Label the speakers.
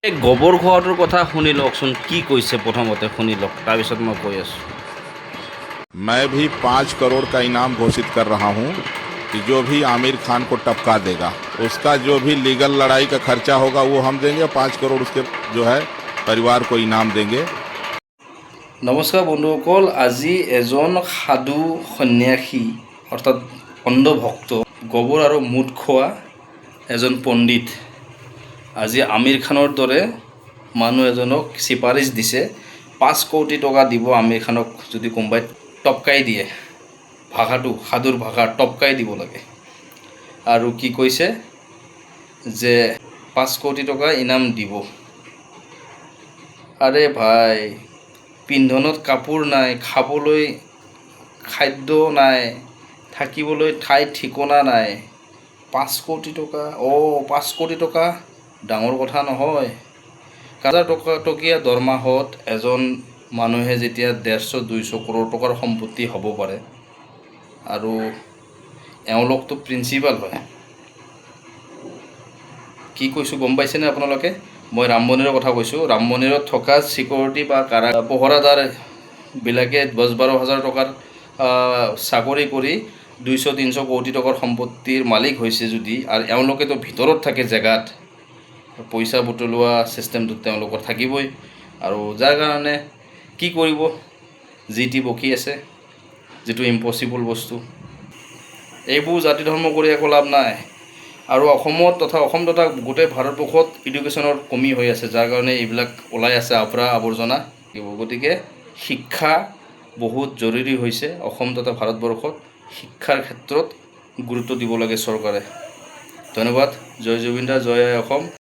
Speaker 1: এই গোবৰ খোৱাটোৰ কথা শুনি লওকচোন কি কৈছে প্ৰথমতে শুনি লওক তাৰপিছত মই কৈ আছোঁ।
Speaker 2: मैं भी 5 करोड़ का इनाम घोषित कर रहा हूं कि जो भी आमिर खान को टपका देगा उसका जो भी लीगल लड़ाई का खर्चा होगा वो हम देंगे। 5 करोड़ उसके जो है परिवार को इनाम देंगे।
Speaker 1: নমস্কাৰ বন্ধুসকল, আজি এজন সাধু সন্যাসী অৰ্থাৎ অন্ধভক্ত গোবৰ আৰু মুঠ খোৱা এজন পণ্ডিত আজি আমিৰ খানৰ দৰে মানুহ এজনক চিফাৰিছ দিছে 5 কোটি টকা দিব আমিৰ খানক যদি কোনোবাই টপকাই দিয়ে। ভাষাটো সাধুৰ ভাষা টপকাই দিব লাগে। আৰু কি কৈছে যে 5 কোটি টকা ইনাম দিব। আৰে ভাই, পিন্ধনত কাপোৰ নাই, খাবলৈ খাদ্য নাই, থাকিবলৈ ঠাই ঠিকনা নাই, 5 কোটি টকা 5 কোটি টকা ডাঙৰ কথা নহয়। হাজাৰ টকীয়া দৰমহাত এজন মানুহে যেতিয়া 150-200 কৰোৰ টকাৰ সম্পত্তি হ'ব পাৰে আৰু এওঁলোকতো প্ৰিন্সিপাল হয়। কি কৈছোঁ গম পাইছেনে আপোনালোকে? মই ৰাম মন্দিৰৰ কথা কৈছোঁ। ৰাম মন্দিৰত থকা চিকিউৰিটি বা পহৰাদাৰবিলাকে 10-12 হাজাৰ টকাৰ চাকৰি কৰি 200-300 কোটি টকাৰ সম্পত্তিৰ মালিক হৈছে যদি, আৰু এওঁলোকেতো ভিতৰত থাকে জেগাত, পইচা বুটলোৱা ছিষ্টেমটোত তেওঁলোকৰ থাকিবই। আৰু যাৰ কাৰণে কি কৰিব, যি টি বকি আছে, যিটো ইম্পচিবল বস্তু। এইবোৰ জাতি ধৰ্ম কৰি একো লাভ নাই। আৰু অসমত অসম তথা গোটেই ভাৰতবৰ্ষত এডুকেশ্যনৰ কমি হৈ আছে, যাৰ কাৰণে এইবিলাক ওলাই আছে আবৰা আৱৰ্জনা। গতিকে শিক্ষা বহুত জৰুৰী হৈছে অসম তথা ভাৰতবৰ্ষত। শিক্ষাৰ ক্ষেত্ৰত গুৰুত্ব দিব লাগে চৰকাৰে। ধন্যবাদ। জয় জুবিন দা, জয় অসম।